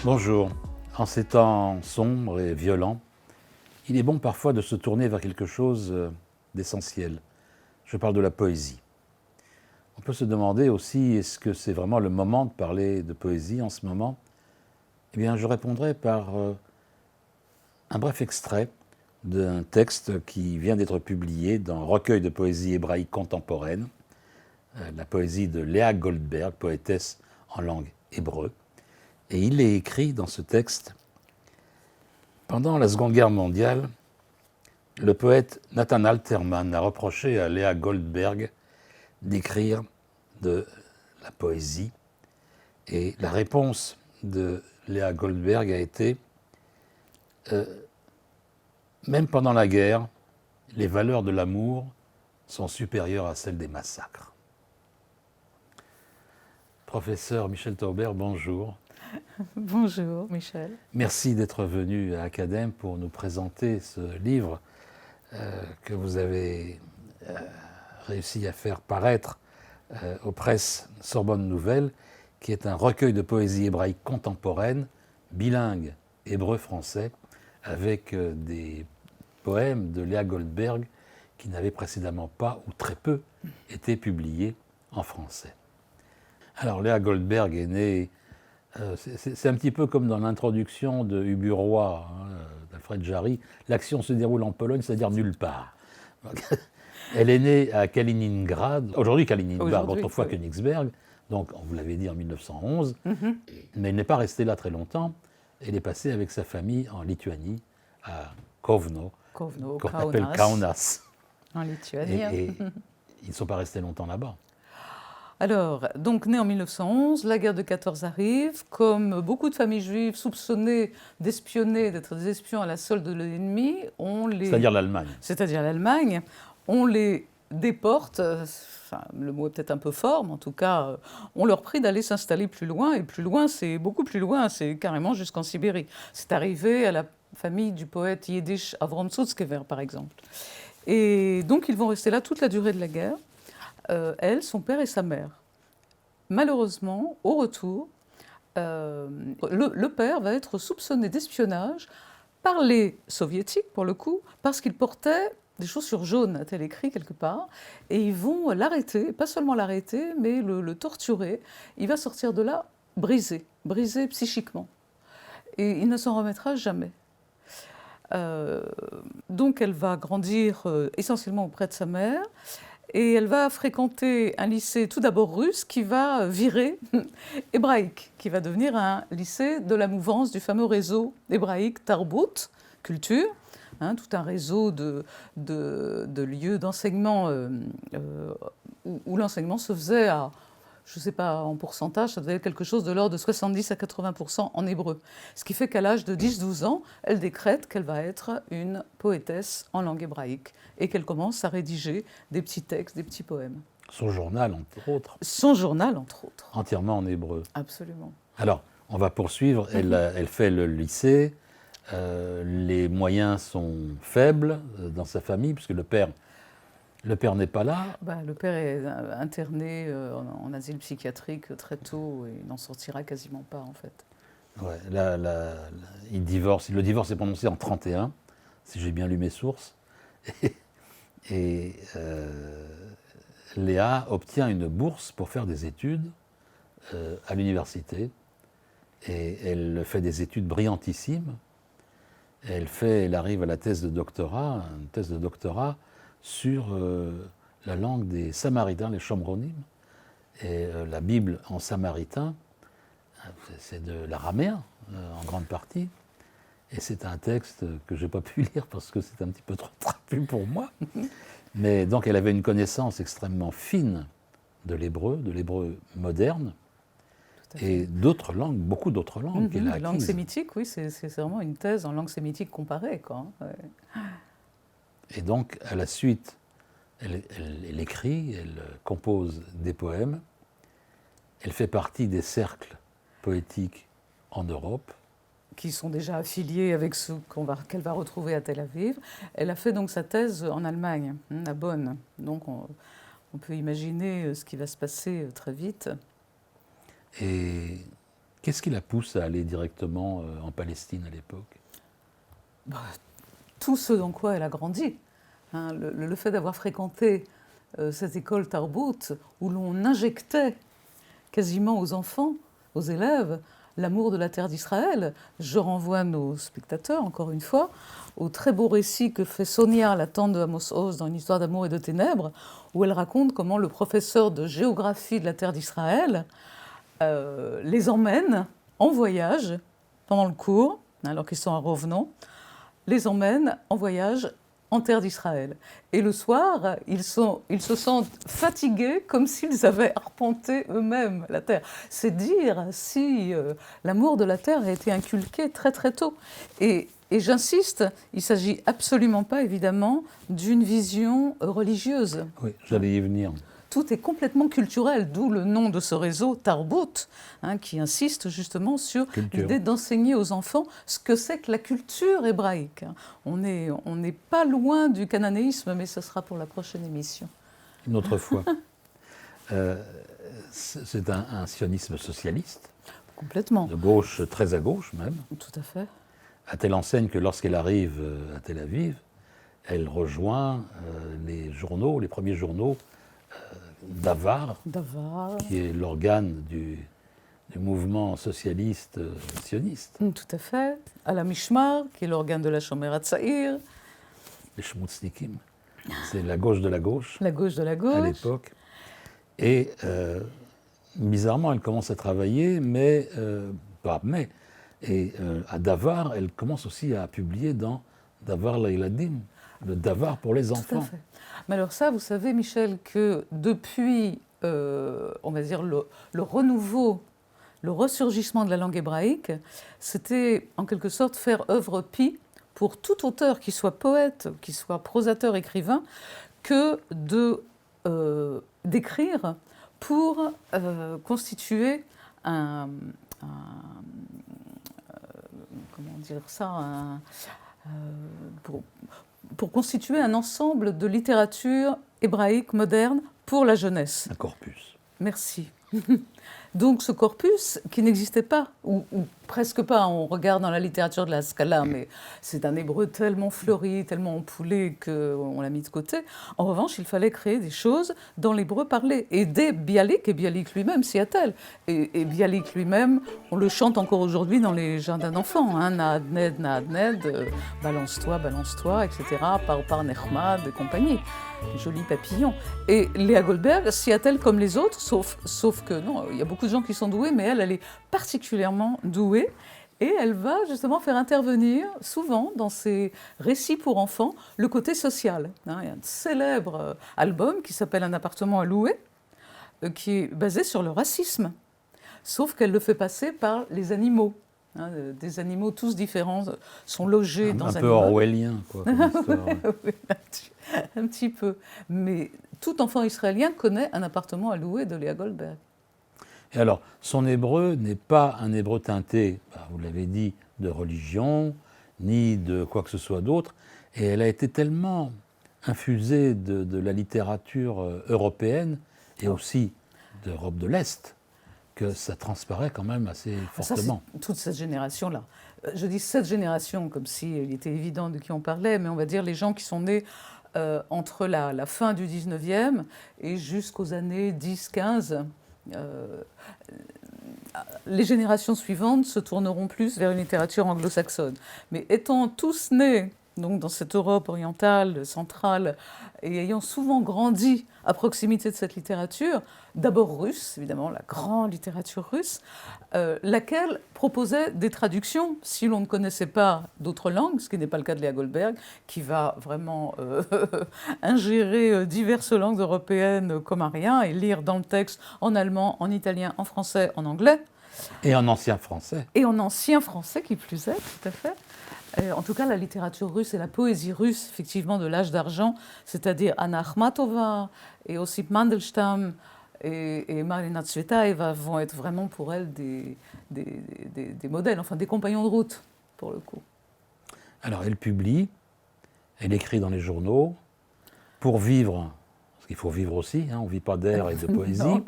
Bonjour. En ces temps sombres et violents, il est bon parfois de se tourner vers quelque chose d'essentiel. Je parle de la poésie. On peut se demander aussi, est-ce que c'est vraiment le moment de parler de poésie en ce moment? Eh bien, je répondrai par un bref extrait d'un texte qui vient d'être publié dans un recueil de poésie hébraïque contemporaine, la poésie de Léa Goldberg, poétesse en langue hébreu. Et il est écrit dans ce texte: pendant la Seconde Guerre mondiale, le poète Nathan Alterman a reproché à Léa Goldberg d'écrire de la poésie. Et la réponse de Léa Goldberg a été même pendant la guerre, les valeurs de l'amour sont supérieures à celles des massacres. Professeur Michel Taubert, bonjour. Bonjour Michel. Merci d'être venu à Academ pour nous présenter ce livre que vous avez réussi à faire paraître aux presses Sorbonne Nouvelle, qui est un recueil de poésie hébraïque contemporaine, bilingue hébreu-français, avec des poèmes de Léa Goldberg qui n'avaient précédemment pas ou très peu été publiés en français. Alors Léa Goldberg est née, c'est un petit peu comme dans l'introduction de Ubu Roi, d'Alfred Jarry, l'action se déroule en Pologne, c'est-à-dire nulle part. Elle est née à Kaliningrad, aujourd'hui Kaliningrad, autrefois Königsberg, donc vous l'avez dit en 1911, mais elle n'est pas restée là très longtemps. Elle est passée avec sa famille en Lituanie, à Kovno, qu'on appelle Kaunas. En Lituanie. Et ils ne sont pas restés longtemps là-bas. Alors, donc née en 1911, la guerre de 14 arrive. Comme beaucoup de familles juives soupçonnées d'espionner, d'être des espions à la solde de l'ennemi, C'est-à-dire l'Allemagne. C'est-à-dire l'Allemagne, on les déporte. Enfin, le mot est peut-être un peu fort, mais en tout cas, on leur prie d'aller s'installer plus loin. Et plus loin, c'est beaucoup plus loin, c'est carrément jusqu'en Sibérie. C'est arrivé à la famille du poète yiddish Avrom Sutzkever, par exemple. Et donc, ils vont rester là toute la durée de la guerre. Elle, son père et sa mère. Malheureusement, au retour, le père va être soupçonné d'espionnage par les soviétiques, pour le coup, parce qu'il portait des chaussures jaunes, a-t-elle écrit quelque part, et ils vont l'arrêter, pas seulement l'arrêter, mais le torturer. Il va sortir de là brisé psychiquement. Et il ne s'en remettra jamais. Donc elle va grandir essentiellement auprès de sa mère, et elle va fréquenter un lycée tout d'abord russe qui va virer hébraïque, qui va devenir un lycée de la mouvance du fameux réseau hébraïque Tarbut, culture, tout un réseau de lieux d'enseignement où l'enseignement se faisait à, je ne sais pas en pourcentage, ça devait être quelque chose de l'ordre de 70 à 80% en hébreu. Ce qui fait qu'à l'âge de 10-12 ans, elle décrète qu'elle va être une poétesse en langue hébraïque et qu'elle commence à rédiger des petits textes, des petits poèmes. Son journal, entre autres. Son journal, entre autres. Entièrement en hébreu. Absolument. Alors, on va poursuivre. Elle fait le lycée. Les moyens sont faibles dans sa famille, puisque le père n'est pas là. Le père est interné en asile psychiatrique très tôt et il n'en sortira quasiment pas, en fait. Ouais, il divorce. Le divorce est prononcé en 1931, si j'ai bien lu mes sources. Et Léa obtient une bourse pour faire des études à l'université. Et elle fait des études brillantissimes. Elle arrive à la thèse de doctorat, une thèse de doctorat sur la langue des Samaritains, les Shomronim. Et la Bible en samaritain, c'est de l'araméen en grande partie. Et c'est un texte que je n'ai pas pu lire parce que c'est un petit peu trop trapu pour moi. Mais donc elle avait une connaissance extrêmement fine de l'hébreu moderne, et d'autres langues, beaucoup d'autres langues qu'elle a acquises. Langue sémitique, oui, c'est vraiment une thèse en langue sémitique comparée, quoi. Ouais. Et donc, à la suite, elle écrit, elle compose des poèmes, elle fait partie des cercles poétiques en Europe. Qui sont déjà affiliés avec ceux qu'elle va retrouver à Tel Aviv. Elle a fait donc sa thèse en Allemagne, à Bonn. Donc on peut imaginer ce qui va se passer très vite. Et Qu'est-ce qui la pousse à aller directement en Palestine à l'époque? Tout ce dans quoi elle a grandi. Hein, le fait d'avoir fréquenté cette école Tarbout, où l'on injectait quasiment aux enfants, aux élèves, l'amour de la terre d'Israël. Je renvoie nos spectateurs, encore une fois, au très beau récit que fait Sonia, la tante de Amos Oz, dans Une histoire d'amour et de ténèbres, où elle raconte comment le professeur de géographie de la terre d'Israël les emmène en voyage pendant le cours, alors qu'ils sont à Rovno, les emmène en voyage en terre d'Israël. Et le soir, ils se sentent fatigués comme s'ils avaient arpenté eux-mêmes la terre. C'est dire si l'amour de la terre a été inculqué très très tôt. Et j'insiste, il ne s'agit absolument pas évidemment d'une vision religieuse. Oui, j'allais y venir. Tout est complètement culturel, d'où le nom de ce réseau Tarbout, qui insiste justement sur l'idée d'enseigner aux enfants ce que c'est que la culture hébraïque. On n'est pas loin du cananéisme, mais ce sera pour la prochaine émission. Une autre fois. C'est un sionisme socialiste. Complètement. De gauche, très à gauche même. Tout à fait. À telle enseigne que lorsqu'elle arrive à Tel Aviv, elle rejoint les premiers journaux Davar, qui est l'organe du mouvement socialiste sioniste. Tout à fait. À la Mishmar, qui est l'organe de la Shomer HaTzaïr. Les Shmutznikim, c'est la gauche de la gauche. La gauche de la gauche. À l'époque. Et bizarrement, elle commence à travailler, à Davar, elle commence aussi à publier dans Davar Layladim, le Davar pour les enfants. Tout à fait. Mais alors ça, vous savez, Michel, que depuis, on va dire, le renouveau, le ressurgissement de la langue hébraïque, c'était en quelque sorte faire œuvre pie pour tout auteur, qui soit poète, qui soit prosateur, écrivain, que d'écrire pour constituer comment dire ça, pour constituer un ensemble de littérature hébraïque moderne pour la jeunesse. Un corpus. Merci. Donc ce corpus qui n'existait pas, ou presque pas, on regarde dans la littérature de la Scala, mais c'est un hébreu tellement fleuri, tellement empoulé qu'on l'a mis de côté. En revanche, il fallait créer des choses dans l'hébreu parlé. Et dès Bialik, et Bialik lui-même s'y attelle. Et Bialik lui-même, on le chante encore aujourd'hui dans les jardins d'enfants. Hein, Naadned, Naadned, balance-toi, etc. Par Nechmad et compagnie. Joli papillon. Et Léa Goldberg s'y attelle comme les autres, sauf que non, il y a beaucoup de gens qui sont doués, mais elle est particulièrement douée. Et elle va justement faire intervenir, souvent, dans ses récits pour enfants, le côté social. Il y a un célèbre album qui s'appelle Un appartement à louer, qui est basé sur le racisme. Sauf qu'elle le fait passer par les animaux. Des animaux tous différents sont logés dans un peu orwellien, quoi, comme histoire. Oui, un petit peu. Mais tout enfant israélien connaît Un appartement à louer de Léa Goldberg. Et alors, son hébreu n'est pas un hébreu teinté, vous l'avez dit, de religion, ni de quoi que ce soit d'autre. Et elle a été tellement infusée de la littérature européenne et aussi d'Europe de l'Est que ça transparaît quand même assez fortement. Ça, c'est toute cette génération-là. Je dis cette génération comme s'il était évident de qui on parlait, mais on va dire les gens qui sont nés entre la fin du 19e et jusqu'aux années 10-15. Les générations suivantes se tourneront plus vers une littérature anglo-saxonne. Mais étant tous nés donc dans cette Europe orientale, centrale, et ayant souvent grandi à proximité de cette littérature, d'abord russe, évidemment, la grande littérature russe, laquelle proposait des traductions, si l'on ne connaissait pas d'autres langues, ce qui n'est pas le cas de Léa Goldberg, qui va vraiment ingérer diverses langues européennes comme un rien, et lire dans le texte en allemand, en italien, en français, en anglais. Et en ancien français. Et en ancien français, qui plus est, tout à fait. En tout cas, la littérature russe et la poésie russe, effectivement, de l'âge d'argent, c'est-à-dire Anna Akhmatova et Ossip Mandelstam et Marina Tsvetaeva vont être vraiment pour elle des modèles, enfin des compagnons de route, pour le coup. Alors, elle publie, elle écrit dans les journaux, pour vivre, parce qu'il faut vivre aussi, on ne vit pas d'air et de poésie,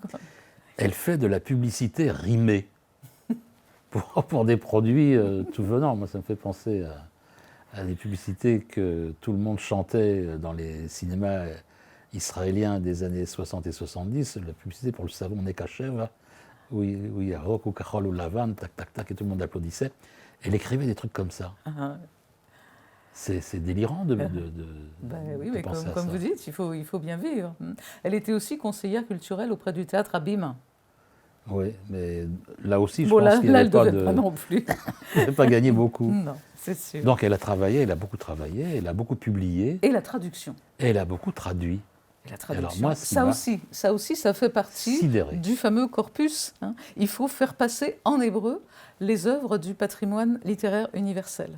elle fait de la publicité rimée. pour des produits tout venant. Moi, ça me fait penser à des publicités que tout le monde chantait dans les cinémas israéliens des années 60 et 70. La publicité pour le savon Nekashev, où il y a Rock ou Kachol ou Lavan, tac, tac, tac, et tout le monde applaudissait. Elle écrivait des trucs comme ça. C'est délirant de oui, mais penser à comme ça. vous dites, il faut bien vivre. Elle était aussi conseillère culturelle auprès du théâtre Abîme. Oui, mais là aussi, je Bon, pense qu'il là, n'avait elle pas, devait pas non plus. pas gagné beaucoup. Non, c'est sûr. Donc elle a travaillé, elle a beaucoup travaillé, elle a beaucoup publié, Et la traduction. et elle a beaucoup traduit. Et la traduction. Alors, moi, ça aussi, ça fait partie sidéré. du fameux corpus. Il faut faire passer en hébreu les œuvres du patrimoine littéraire universel.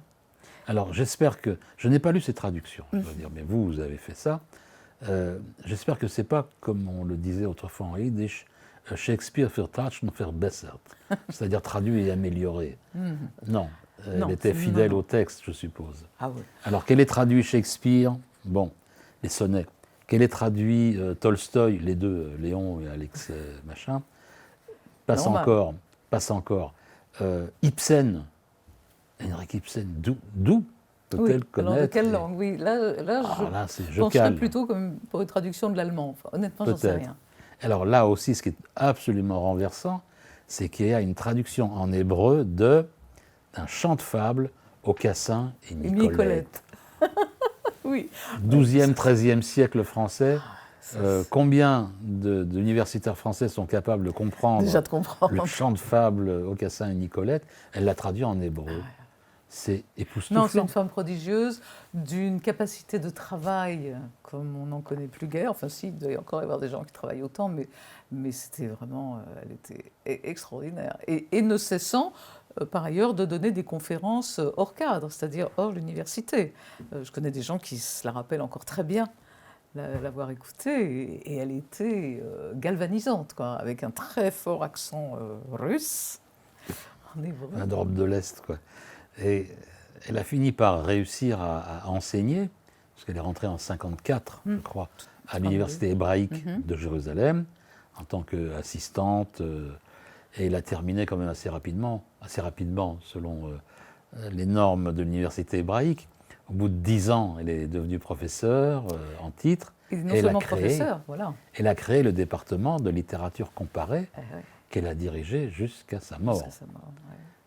Alors j'espère que... Je n'ai pas lu ces traductions, je dois dire, mais vous avez fait ça. J'espère que c'est pas, comme on le disait autrefois en yiddish, Shakespeare vertauscht und verbessert, c'est-à-dire traduit et amélioré. Non, elle était fidèle au texte, je suppose. Ah oui. Alors qu'elle ait traduit Shakespeare, bon, les sonnets, qu'elle ait traduit Tolstoï, les deux, Léon et Alex machin, passe encore. Ibsen, Henrik Ibsen, d'où peut-elle connaître? Alors de quelle langue? Oui, là je penserais plutôt comme pour une traduction de l'allemand. Enfin, honnêtement, j'en sais rien. Alors là aussi, ce qui est absolument renversant, c'est qu'il y a une traduction en hébreu d'un chant de fable, Aucassin et Nicolette. Oui. 12e, 13e siècle français. Combien d'universitaires français sont capables de comprendre, le chant de fable Aucassin et Nicolette? Elle l'a traduit en hébreu. C'est époustouflant. Non, c'est une femme prodigieuse, d'une capacité de travail comme on n'en connaît plus guère. Enfin, si, il doit y encore y avoir des gens qui travaillent autant, mais c'était vraiment, elle était extraordinaire. Et ne cessant, par ailleurs, de donner des conférences hors cadre, c'est-à-dire hors l'université. Je connais des gens qui se la rappellent encore très bien, l'avoir écoutée, et elle était galvanisante, quoi, avec un très fort accent russe, en hébreu. Un d'Europe de l'Est, quoi. Et elle a fini par réussir à enseigner, parce qu'elle est rentrée en 54, je crois, à l'université hébraïque de Jérusalem, en tant qu'assistante. Et elle a terminé quand même assez rapidement selon les normes de l'université hébraïque. Au bout de 10 ans, elle est devenue professeure en titre. Et non seulement professeure, voilà. Elle a créé le département de littérature comparée qu'elle a dirigé jusqu'à sa mort.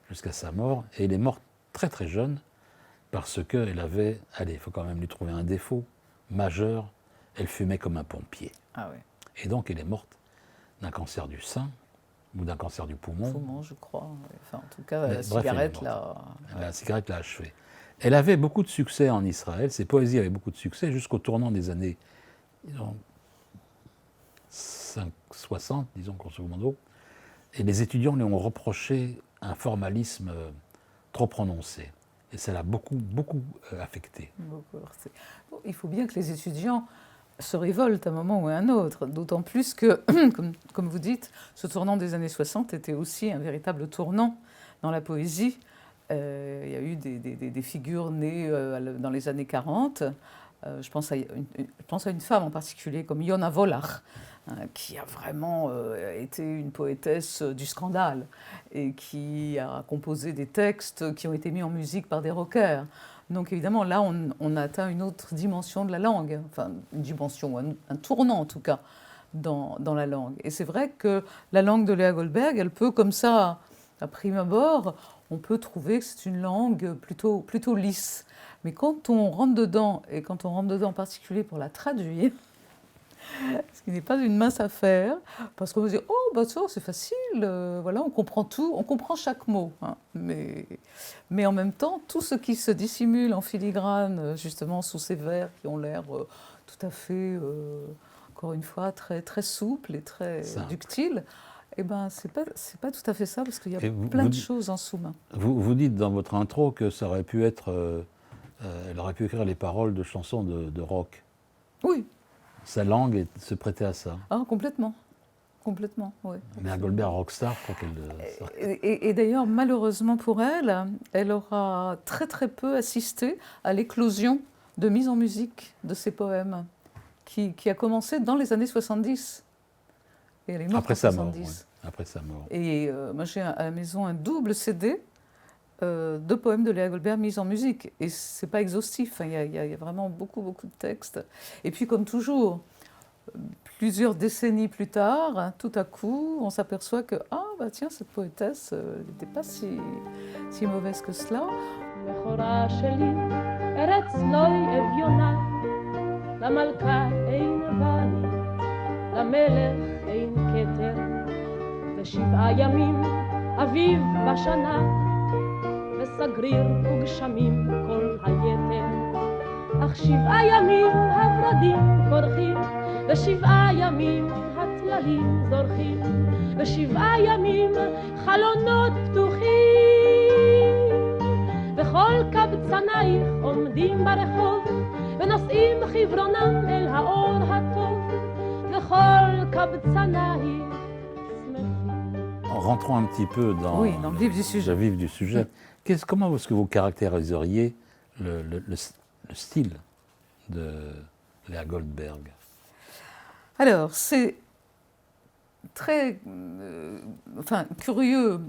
Jusqu'à sa mort. Et elle est morte très très jeune parce qu'elle avait, allez, il faut quand même lui trouver un défaut majeur, elle fumait comme un pompier. Et donc elle est morte d'un cancer du sein ou d'un cancer du poumon. Poumon, je crois. Enfin, en tout cas, la cigarette l'a... La cigarette l'a achevée. Elle avait beaucoup de succès en Israël, ses poésies avaient beaucoup de succès jusqu'au tournant des années 60, disons, grosso modo. Et les étudiants lui ont reproché un formalisme trop prononcé. Et ça l'a beaucoup affecté. Il faut bien que les étudiants se révoltent à un moment ou à un autre, d'autant plus que, comme vous dites, ce tournant des années 60 était aussi un véritable tournant dans la poésie. Il y a eu des figures nées dans les années 40. Je pense à une femme en particulier, comme Yona Volach, qui a vraiment été une poétesse du scandale et qui a composé des textes qui ont été mis en musique par des rockers. Donc évidemment, là, on a atteint une autre dimension de la langue, enfin une dimension, un tournant en tout cas, dans la langue. Et c'est vrai que la langue de Léa Goldberg, elle peut, comme ça, à prime abord, on peut trouver que c'est une langue plutôt lisse. Mais quand on rentre dedans, et quand on rentre dedans en particulier pour la traduire, ce qui n'est pas une mince affaire, parce qu'on se dit « Oh, bah ça, c'est facile, voilà, on comprend tout, on comprend chaque mot. Hein. » Mais en même temps, tout ce qui se dissimule en filigrane, justement, sous ces vers qui ont l'air tout à fait, encore une fois, très, très souples et très ductiles, eh ben, c'est pas tout à fait ça, parce qu'il y a plein de choses en sous-main. Vous dites dans votre intro que ça aurait pu être... elle aurait pu écrire les paroles de chansons de rock. Oui. Sa langue se prêtait à ça. Ah, complètement. Complètement, oui. Mais un Goldberg rockstar, je crois qu'elle... Et d'ailleurs, malheureusement pour elle, elle aura très très peu assisté à l'éclosion de mise en musique de ses poèmes, qui a commencé dans les années 70. Et elle est morte en 70. après sa mort. Et moi, j'ai à la maison un double CD de poèmes de Léa Goldberg mis en musique. Et c'est pas exhaustif, hein, il y a vraiment beaucoup, beaucoup de textes. Et puis, comme toujours, plusieurs décennies plus tard, hein, tout à coup, on s'aperçoit que, ah, bah tiens, cette poétesse n'était pas si mauvaise que cela. בכורה שלי, ארץ לא אביונה, למלכה אין בנית, למלך אין כתר, ושבעה ימים אביב בשנה, וסגריר וגשמים כל היתר. אך שבעה ימים הורדים פורחים, ושבעה ימים הטללים זורחים, ושבעה ימים חלונות פתוחים. וכל קבצנייך עומדים ברחוב, ונושאים חברונם אל האור הטוב, וכל קבצנייך שמחים. Rentrons un petit peu dans, Oui, dans le vif du sujet. le vif du sujet. Comment est-ce que vous caractériseriez le style de Léa Goldberg? Alors, c'est très curieux,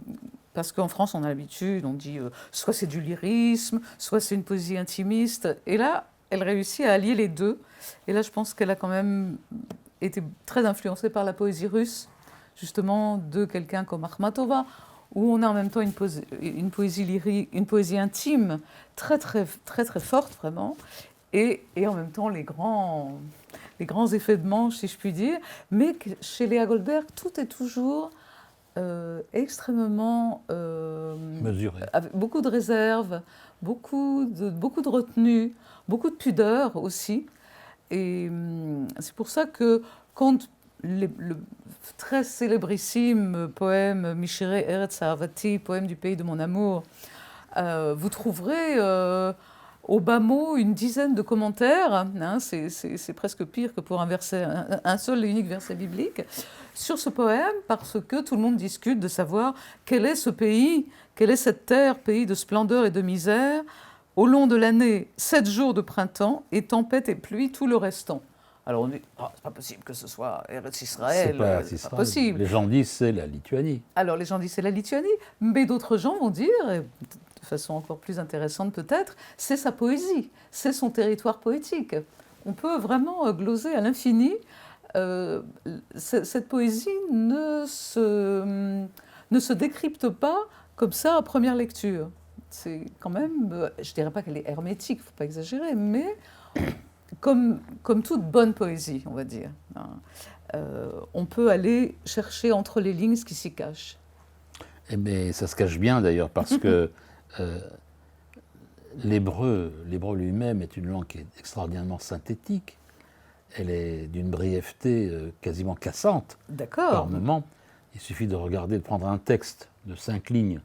parce qu'en France, on a l'habitude, on dit soit c'est du lyrisme, soit c'est une poésie intimiste. Et là, elle réussit à allier les deux. Et là, je pense qu'elle a quand même été très influencée par la poésie russe, justement, de quelqu'un comme Akhmatova, où on a en même temps une poésie lyrique, une poésie intime, très, très, très, très forte, vraiment, et en même temps les grands effets de manche, si je puis dire. Mais chez Léa Goldberg, tout est toujours extrêmement Mesuré. avec beaucoup de réserve, beaucoup de retenue, beaucoup de pudeur aussi. Et c'est pour ça que quand le très célébrissime poème Mishirei Eretz Ahavati, poème du pays de mon amour, vous trouverez au bas mot une dizaine de commentaires, hein, c'est presque pire que pour un seul et unique verset biblique, sur ce poème, parce que tout le monde discute de savoir quel est ce pays, quelle est cette terre, pays de splendeur et de misère, au long de l'année, 7 jours de printemps et tempête et pluie tout le restant. Alors on dit, oh, c'est pas possible que ce soit Eretz Israël, c'est pas possible. Les gens disent c'est la Lituanie. Alors les gens disent c'est la Lituanie, mais d'autres gens vont dire, et de façon encore plus intéressante peut-être, c'est sa poésie, c'est son territoire poétique. On peut vraiment gloser à l'infini. Cette poésie ne se décrypte pas comme ça à première lecture. C'est quand même, je dirais pas qu'elle est hermétique, il ne faut pas exagérer, mais comme toute bonne poésie, on va dire, on peut aller chercher entre les lignes ce qui s'y cache. Eh bien, ça se cache bien d'ailleurs, parce que l'hébreu lui-même est une langue qui est extraordinairement synthétique. Elle est d'une brièveté quasiment cassante. D'accord. Par moment, il suffit de prendre un texte de 5 lignes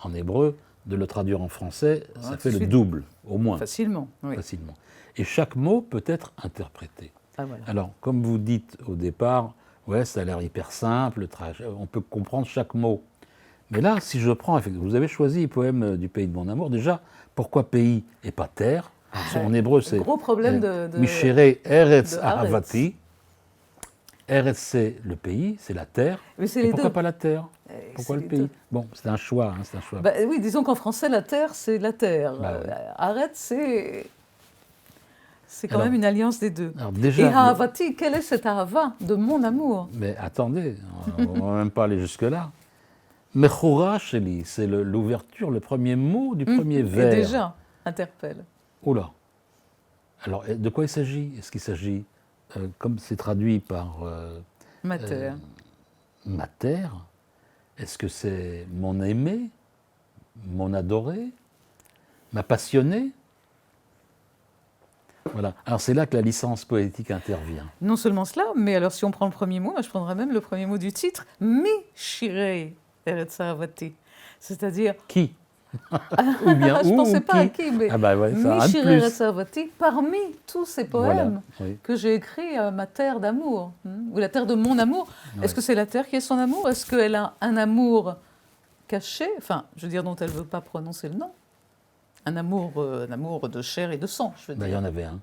en hébreu, de le traduire en français, ça fait le double, au moins. Facilement, oui. Facilement. Et chaque mot peut être interprété. Ah, voilà. Alors, comme vous dites au départ, ouais, ça a l'air hyper simple, on peut comprendre chaque mot. Mais là, si je prends, vous avez choisi le poème du pays de mon amour, déjà, pourquoi pays et pas terre? En hébreu, c'est gros problème de Mishirei Eretz Ahavati. Eretz, c'est le pays, c'est la terre. Mais c'est et les pourquoi deux. Pas la terre? Pourquoi le pays? Deux. Bon, c'est un choix. C'est un choix. Bah, oui, disons qu'en français, la terre, c'est la terre. Bah, ouais. Arrête, c'est quand même une alliance des deux. Alors déjà, et Ahavati, quel est cet Ahava de mon amour? Mais attendez, on ne va même pas aller jusque-là. Mechora Sheli, c'est l'ouverture, le premier mot du premier vers. Et déjà, interpelle. Oula. Alors, de quoi il s'agit? Est-ce qu'il s'agit, comme c'est traduit par Mater. Mater, est-ce que c'est mon aimé, mon adoré, ma passionnée? Voilà. Alors c'est là que la licence poétique intervient. Non seulement cela, mais alors si on prend le premier mot, je prendrais même le premier mot du titre, Mishirei Eretz Ahavati. C'est-à-dire... Qui? Ou bien je ne pensais pas à qui, qui, mais ah bah ouais, ça Mishirei Eretz Ahavati, parmi tous ces poèmes voilà, oui. que j'ai écrits à ma terre d'amour, ou la terre de mon amour. Ouais. Est-ce que c'est la terre qui est son amour? Est-ce qu'elle a un amour caché, enfin, je veux dire, dont elle ne veut pas prononcer le nom? Un amour de chair et de sang, je veux dire. Il y en avait un.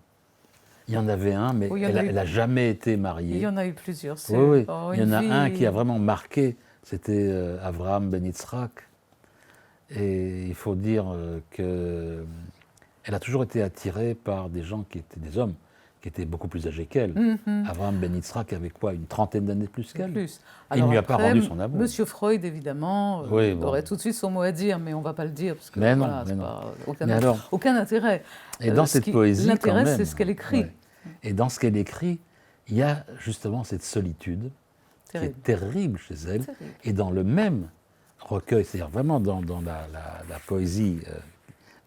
Il y en avait un, mais oui, elle n'a jamais été mariée. Il y en a eu plusieurs. Oui, oui. Il y en a un qui a vraiment marqué c'était Avraham Ben Yitzhak. Et il faut dire qu'elle a toujours été attirée par des gens qui étaient des hommes, qui étaient beaucoup plus âgés qu'elle. Avraham Ben Yitzhak avait quoi, une trentaine d'années de plus qu'elle. Plus. Il ne lui a pas rendu son amour. Monsieur Freud, évidemment, Oui, bon. aurait tout de suite son mot à dire, mais on ne va pas le dire, parce que Mais non, voilà, mais c'est non. pas aucun intérêt. Et dans Ce cette qui poésie, quand l'intéresse, même, c'est ce qu'elle écrit. ouais. Et dans ce qu'elle écrit, il y a justement cette solitude Terrible. qui est terrible chez elle. Terrible. Et dans le même recueil, c'est-à-dire vraiment dans la poésie,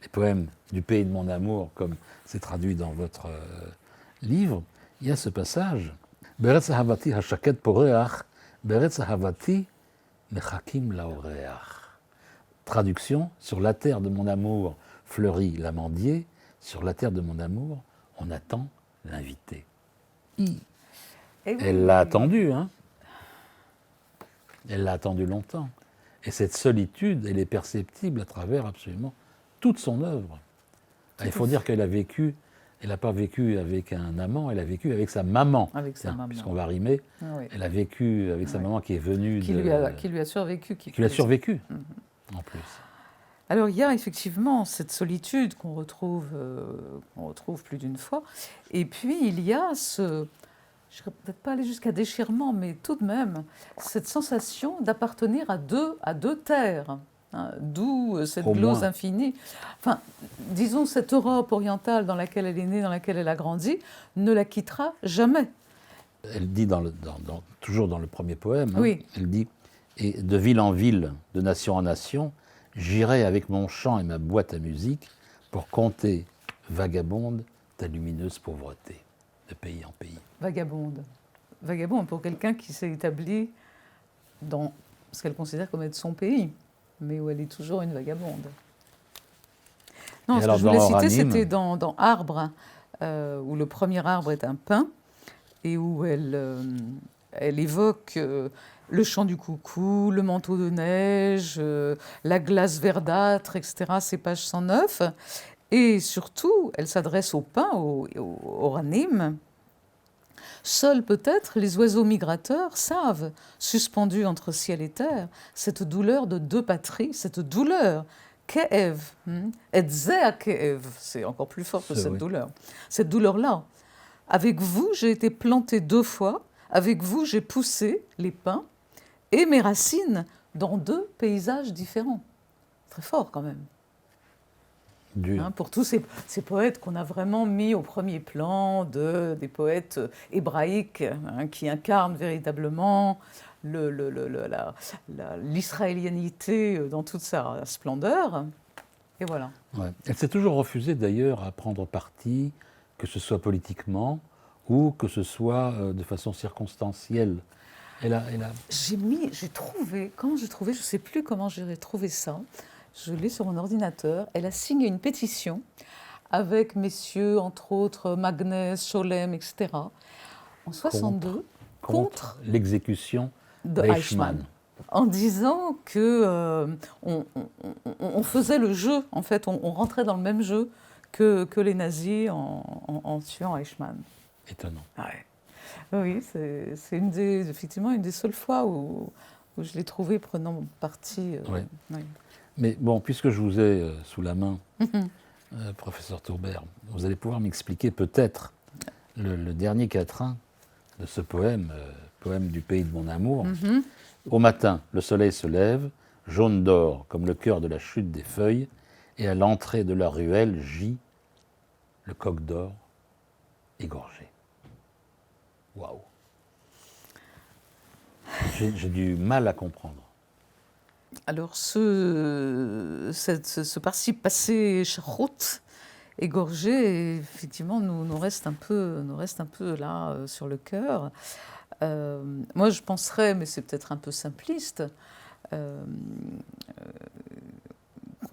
les poèmes du pays de mon amour, comme c'est traduit dans votre livre, il y a ce passage. Beretz ahavati hashaket poreach, beretz ahavati mechakim laoreach. Traduction, sur la terre de mon amour fleurit l'amandier, sur la terre de mon amour, on attend l'invité. Et oui. Elle l'a attendu, hein. Elle l'a attendu longtemps. Et cette solitude, elle est perceptible à travers absolument toute son œuvre. Il faut dire qu'elle a vécu, elle n'a pas vécu avec un amant, elle a vécu avec sa maman. Avec sa maman. Puisqu'on va rimer, Ah oui. elle a vécu avec sa maman qui est venue Qui lui a survécu. qui lui a survécu, en plus. Alors il y a effectivement cette solitude qu'on retrouve plus d'une fois. Et puis il y a je ne vais peut-être pas aller jusqu'à déchirement, mais tout de même, cette sensation d'appartenir à deux terres. Hein, d'où cette Au glose moins. infinie. Enfin, disons, cette Europe orientale dans laquelle elle est née, dans laquelle elle a grandi, ne la quittera jamais. Elle dit toujours dans le premier poème, hein, Oui. elle dit « Et de ville en ville, de nation en nation, j'irai avec mon chant et ma boîte à musique pour compter, vagabonde, ta lumineuse pauvreté, de pays en pays. » Vagabonde. Vagabonde pour quelqu'un qui s'est établi dans ce qu'elle considère comme être son pays, mais où elle est toujours une vagabonde. Non, Et ce alors, que je voulais dans citer, Oranim, c'était dans Arbre, où le premier arbre est un pin, et où elle évoque le chant du coucou, le manteau de neige, la glace verdâtre, etc., c'est page 109. Et surtout, elle s'adresse au pin, au Oranim. Seuls peut-être les oiseaux migrateurs savent, suspendus entre ciel et terre, cette douleur de deux patries, cette douleur, ke'ev, et zeh ke'ev, c'est encore plus fort que C'est cette vrai. douleur. Cette douleur-là. Avec vous, j'ai été planté 2 fois, avec vous, j'ai poussé les pins et mes racines dans 2 paysages différents. Très fort quand même. Dur. Hein, pour tous ces poètes qu'on a vraiment mis au premier plan, des poètes hébraïques qui incarnent véritablement l'israélianité dans toute sa splendeur. Et voilà. Ouais. Elle s'est toujours refusée d'ailleurs à prendre parti, que ce soit politiquement ou que ce soit de façon circonstancielle. Elle a... J'ai trouvé, comment j'ai trouvé, je ne sais plus comment j'ai trouvé ça, je l'ai sur mon ordinateur, elle a signé une pétition avec messieurs, entre autres, Magnès, Scholem, etc., en 62, contre l'exécution de d'Eichmann. Eichmann, en disant que on faisait le jeu, en fait, on rentrait dans le même jeu que les nazis en tuant Eichmann. Étonnant. Ouais. Oui, c'est effectivement une des seules fois où je l'ai trouvé prenant parti. Oui. Oui. Mais bon, puisque je vous ai sous la main, professeur Tourbert, vous allez pouvoir m'expliquer peut-être le dernier quatrain de ce poème, poème du pays de mon amour. Au matin, le soleil se lève, jaune d'or comme le cœur de la chute des feuilles, et à l'entrée de la ruelle gît le coq d'or égorgé. Waouh! J'ai du mal à comprendre. Alors, ce participe passé charroute, égorgé, effectivement, nous reste un peu là sur le cœur. Moi, je penserais, mais c'est peut-être un peu simpliste, qu'on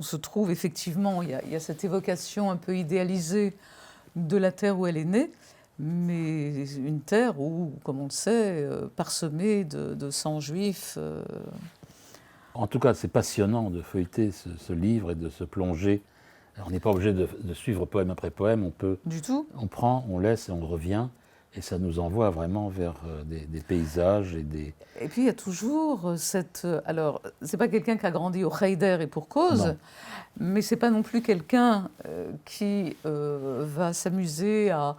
se trouve effectivement, il y a cette évocation un peu idéalisée de la terre où elle est née, mais une terre où, comme on le sait, parsemée de sang juif. En tout cas, c'est passionnant de feuilleter ce livre et de se plonger. Alors, on n'est pas obligé de suivre poème après poème, on peut... Du tout. On prend, on laisse et on revient Et ça nous envoie vraiment vers des paysages et des... Et puis il y a toujours cette... Alors, c'est pas quelqu'un qui a grandi au Heider et pour cause, Non. mais c'est pas non plus quelqu'un qui va s'amuser à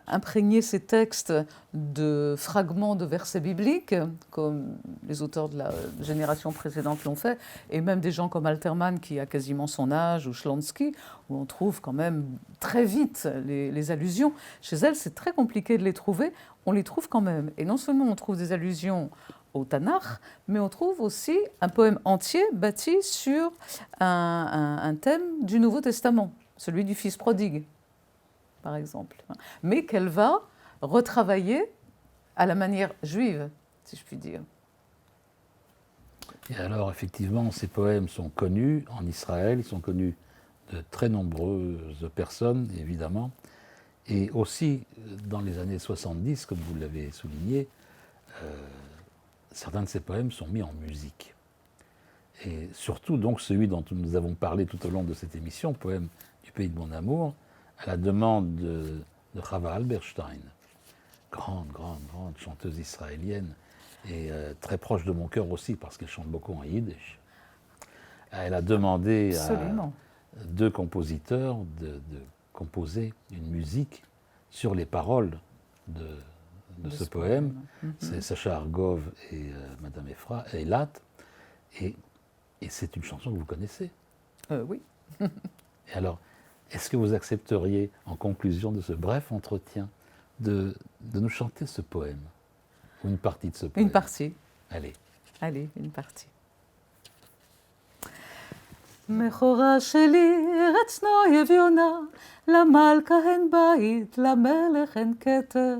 imprégner ses textes de fragments de versets bibliques, comme les auteurs de la génération précédente l'ont fait, et même des gens comme Alterman, qui a quasiment son âge, ou Shlansky, où on trouve quand même très vite les allusions. Chez elle, c'est très compliqué de les trouver, on les trouve quand même. Et non seulement on trouve des allusions au Tanakh, mais on trouve aussi un poème entier bâti sur un thème du Nouveau Testament, celui du Fils prodigue, par exemple, mais qu'elle va retravailler à la manière juive, si je puis dire. Et alors, effectivement, ces poèmes sont connus en Israël, ils sont connus de très nombreuses personnes, évidemment, et aussi dans les années 70, comme vous l'avez souligné, certains de ces poèmes sont mis en musique. Et surtout, donc, celui dont nous avons parlé tout au long de cette émission, Poème du pays de mon amour, à la demande de Chava Alberstein, grande chanteuse israélienne, et très proche de mon cœur aussi, parce qu'elle chante beaucoup en yiddish. Elle a demandé Absolument. à deux compositeurs de composer une musique sur les paroles de ce poème. C'est Sacha Argov et Madame Eilat. Et c'est une chanson que vous connaissez. Oui. Et alors, est-ce que vous accepteriez, en conclusion de ce bref entretien, de nous chanter ce poème, ou une partie de ce poème? Une partie. Allez. Allez, une partie. מכורה שלי, ארץ נוי אביונה, למלכה הן בית, למלך הן כתר.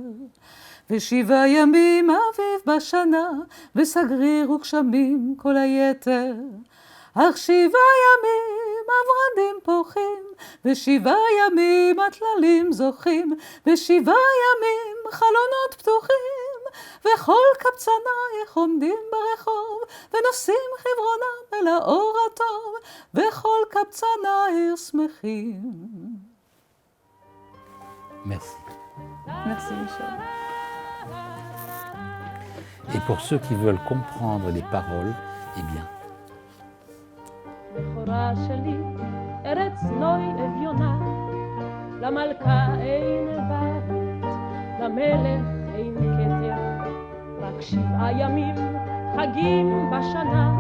ושבעה ימים אביב בשנה, וסגריר וגשמים כל היתר. אך 7 ימים הורדים פורחים, ו7 ימים הטללים זוכים, ו7 ימים חלונות פתוחים, וכל קבצנייך עומדים ברחוב, ונושאים חברונם אל האור הטוב, וכל קבצנייך שמחים. Merci. Merci Michel. Et pour ceux qui veulent comprendre les paroles, eh bien, בכורה שלי, ארץ נוי אביונה, למלכה אין בית, למלך אין כתר, רק 7 ימים חגים בשנה,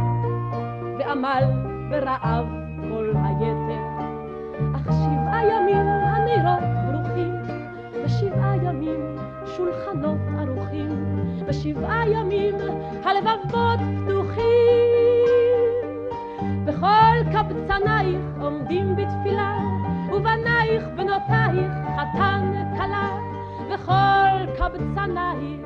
ועמל ורעב כל היתר. אך 7 ימים הנרות ברוכים, ו7 ימים שולחנות ערוכים, ו7 ימים הלבבות פתוחים. וכל קבצנייך עומדים בתפילה, ובנייך בנותייך חתן כלה, וכל קבצנייך